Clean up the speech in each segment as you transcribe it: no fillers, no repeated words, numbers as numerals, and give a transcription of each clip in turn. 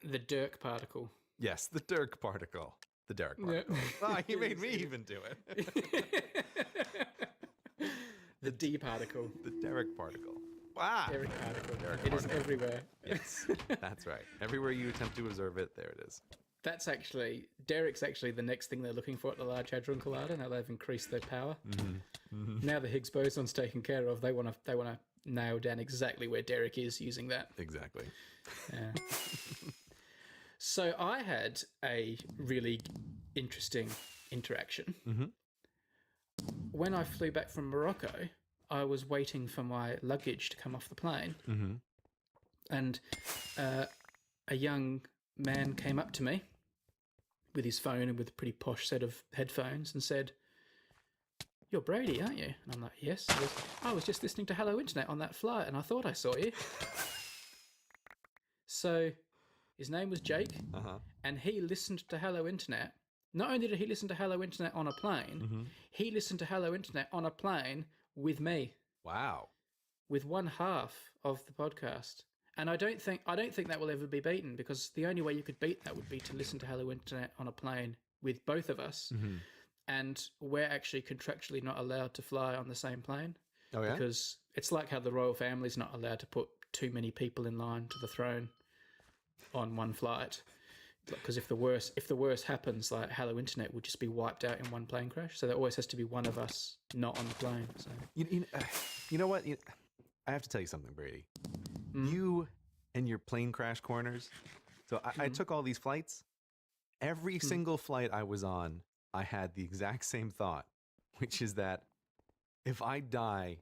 The Dirk particle. Yes, the Dirk particle. The Derek particle. Oh, he made me even do it. The D particle. The Derek particle. Wow. Derek particle. Derek It is particle. everywhere. Yes, that's right. Everywhere you attempt to observe it, there it is. Derek's actually the next thing they're looking for at the Large Hadron Collider. Now they've increased their power. Now the Higgs boson's taken care of. They want to nail down exactly where Derek is using that. Exactly. Yeah. So I had a really interesting interaction. When I flew back from Morocco, I was waiting for my luggage to come off the plane, and a young man came up to me with his phone and with a pretty posh set of headphones and said, "You're Brady, aren't you?" And I'm like, "Yes." He goes, "I was just listening to Hello Internet on that flight and I thought I saw you." So his name was Jake, and he listened to Hello Internet. Not only did he listen to Hello Internet on a plane, he listened to Hello Internet on a plane with me. Wow. With one half of the podcast. And I don't think that will ever be beaten, because the only way you could beat that would be to listen to Hello Internet on a plane with both of us. And we're actually contractually not allowed to fly on the same plane. Oh, yeah? Because it's like how the royal family's not allowed to put too many people in line to the throne on one flight. Because if the worst happens, like Hello Internet would just be wiped out in one plane crash. So there always has to be one of us not on the plane. So You know what? I have to tell you something, Brady. You and your plane crash corners. So I took all these flights. Every single flight I was on, I had the exact same thought, which is that if I die,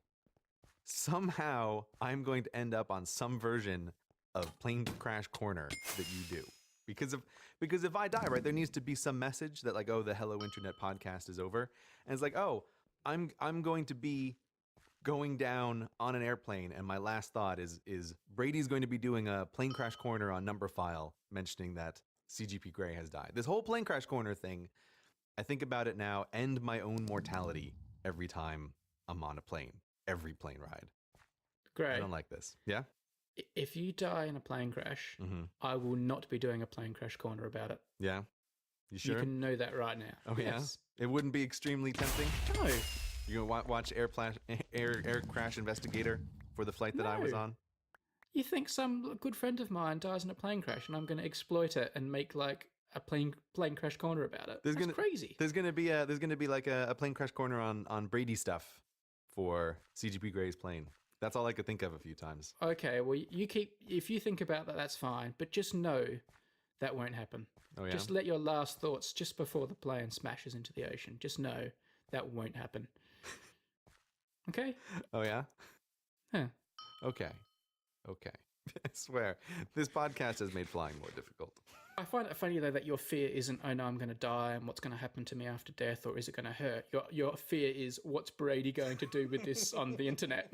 somehow I'm going to end up on some version of plane crash corner that you do. Because if I die, right, there needs to be some message that like, oh, the Hello Internet podcast is over. And it's like, oh, I'm going to be going down on an airplane, and my last thought is Brady's going to be doing a plane crash corner on number file mentioning that CGP Grey has died. This whole plane crash corner thing, I think about it now, end my own mortality every time I'm on a plane, every plane ride. Great. I don't like this. Yeah? If you die in a plane crash, I will not be doing a plane crash corner about it. Yeah? You sure? You can know that right now. Oh, yes. Yeah? It wouldn't be extremely tempting? No. You're going to watch Air Crash Investigator for the flight that I was on? You think some good friend of mine dies in a plane crash and I'm going to exploit it and make like a plane crash corner about it? That's crazy. There's going to be like a plane crash corner on Brady stuff for CGP Grey's plane. That's all I could think of a few times. Okay, well, if you think about that, that's fine. But just know that won't happen. Oh, yeah? Just let your last thoughts just before the plane smashes into the ocean. Just know that won't happen. Okay? Oh, yeah? Huh. Okay. I swear, this podcast has made flying more difficult. I find it funny, though, that your fear isn't, oh, no, I'm going to die and what's going to happen to me after death, or is it going to hurt? Your fear is, what's Brady going to do with this on the internet?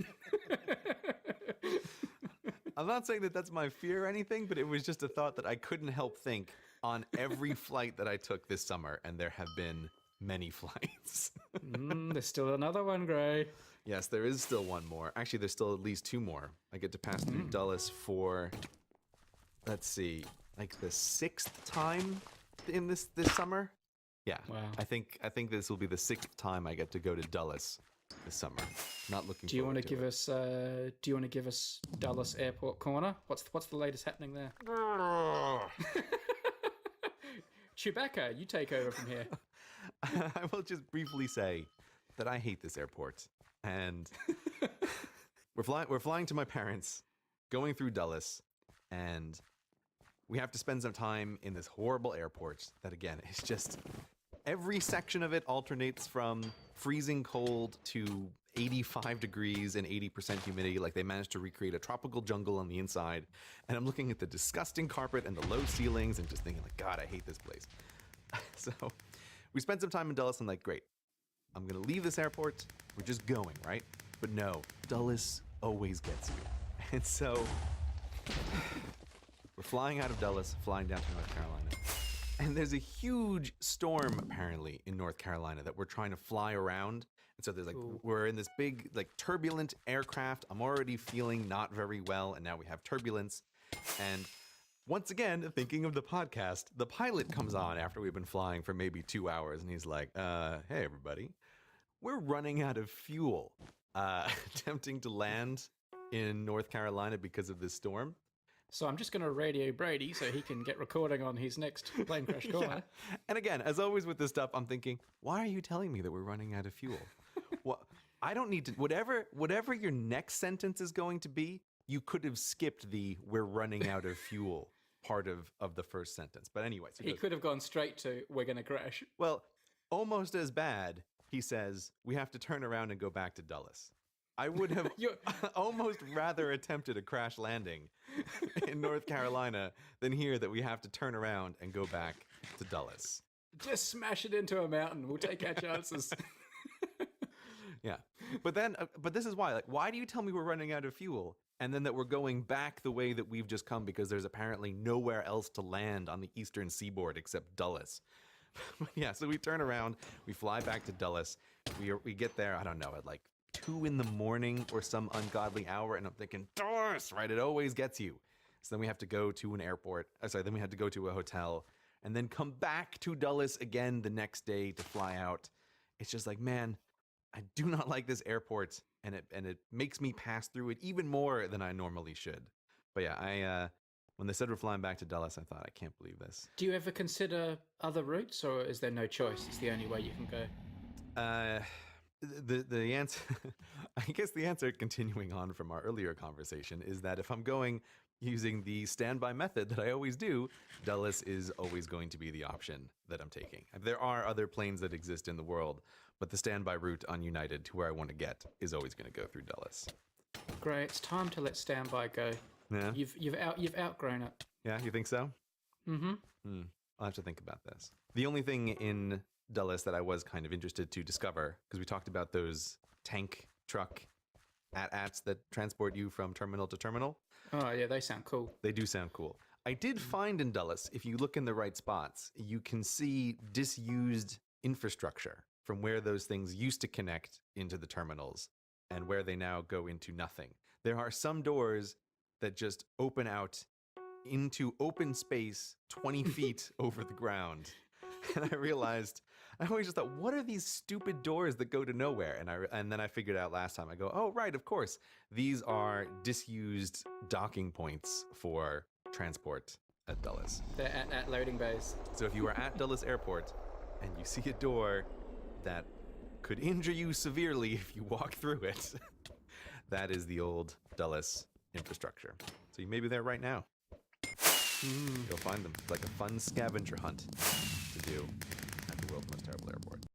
I'm not saying that that's my fear or anything, but it was just a thought that I couldn't help think on every flight that I took this summer, and there have been many flights. There's still another one, Gray. Yes, there is still one more. Actually, there's still at least two more. I get to pass through Dulles for, let's see, like the 6th time in this summer. Yeah. Wow. I think this will be the 6th time I get to go to Dulles this summer. Not looking. Do you want to give it. us? Do you want to give us Dulles Airport Corner? What's the latest happening there? Chewbacca, you take over from here. I will just briefly say that I hate this airport, and we're flying to my parents, going through Dulles, and we have to spend some time in this horrible airport that, again, is just every section of it alternates from freezing cold to 85 degrees and 80% humidity. Like they managed to recreate a tropical jungle on the inside. And I'm looking at the disgusting carpet and the low ceilings and just thinking like, God, I hate this place. So we spent some time in Dulles and like, great, I'm going to leave this airport. We're just going, right? But no, Dulles always gets you. And so we're flying out of Dulles, flying down to North Carolina. And there's a huge storm, apparently, in North Carolina that we're trying to fly around. And so there's like, we're in this big, like, turbulent aircraft. I'm already feeling not very well, and now we have turbulence. And once again, thinking of the podcast, the pilot comes on after we've been flying for maybe 2 hours, and he's like, hey, everybody, we're running out of fuel. Attempting to land in North Carolina because of this storm. So I'm just going to radio Brady so he can get recording on his next plane crash call. Yeah. And again, as always with this stuff, I'm thinking, why are you telling me that we're running out of fuel? Well, I don't need to. Whatever your next sentence is going to be, you could have skipped the "we're running out of fuel" part of the first sentence. But anyway, so he could have gone straight to "we're going to crash." Well, almost as bad. He says we have to turn around and go back to Dulles. I would have almost rather attempted a crash landing in North Carolina than hear that we have to turn around and go back to Dulles. Just smash it into a mountain. We'll take our chances. Yeah. But this is why. Like, why do you tell me we're running out of fuel and then that we're going back the way that we've just come because there's apparently nowhere else to land on the eastern seaboard except Dulles? Yeah, so we turn around, we fly back to Dulles. We get there, I don't know, at like 2 a.m. or some ungodly hour, and I'm thinking, Dulles, right? It always gets you. So then we have to go to an airport. Then we had to go to a hotel, and then come back to Dulles again the next day to fly out. It's just like, man, I do not like this airport, and it makes me pass through it even more than I normally should. But yeah, when they said we're flying back to Dulles, I thought, I can't believe this. Do you ever consider other routes, or is there no choice? It's the only way you can go. The answer, I guess the answer, continuing on from our earlier conversation, is that if I'm going using the standby method that I always do, Dulles is always going to be the option that I'm taking. There are other planes that exist in the world, but the standby route on United to where I want to get is always going to go through Dulles. Great, it's time to let standby go. Yeah, you've outgrown it. Yeah, you think so? Mm-hmm. I'll have to think about this. The only thing in Dulles that I was kind of interested to discover, because we talked about those tank truck AT-ATs that transport you from terminal to terminal. Oh yeah, they sound cool. They do sound cool. I did find in Dulles, if you look in the right spots, you can see disused infrastructure from where those things used to connect into the terminals and where they now go into nothing. There are some doors that just open out into open space 20 feet over the ground. And I realized, I always just thought, what are these stupid doors that go to nowhere? And then I figured out last time, I go, oh, right, of course. These are disused docking points for transport at Dulles. They're at loading bays. So if you are at Dulles Airport and you see a door that could injure you severely if you walk through it, that is the old Dulles infrastructure. So you may be there right now. You'll find them. It's like a fun scavenger hunt to do.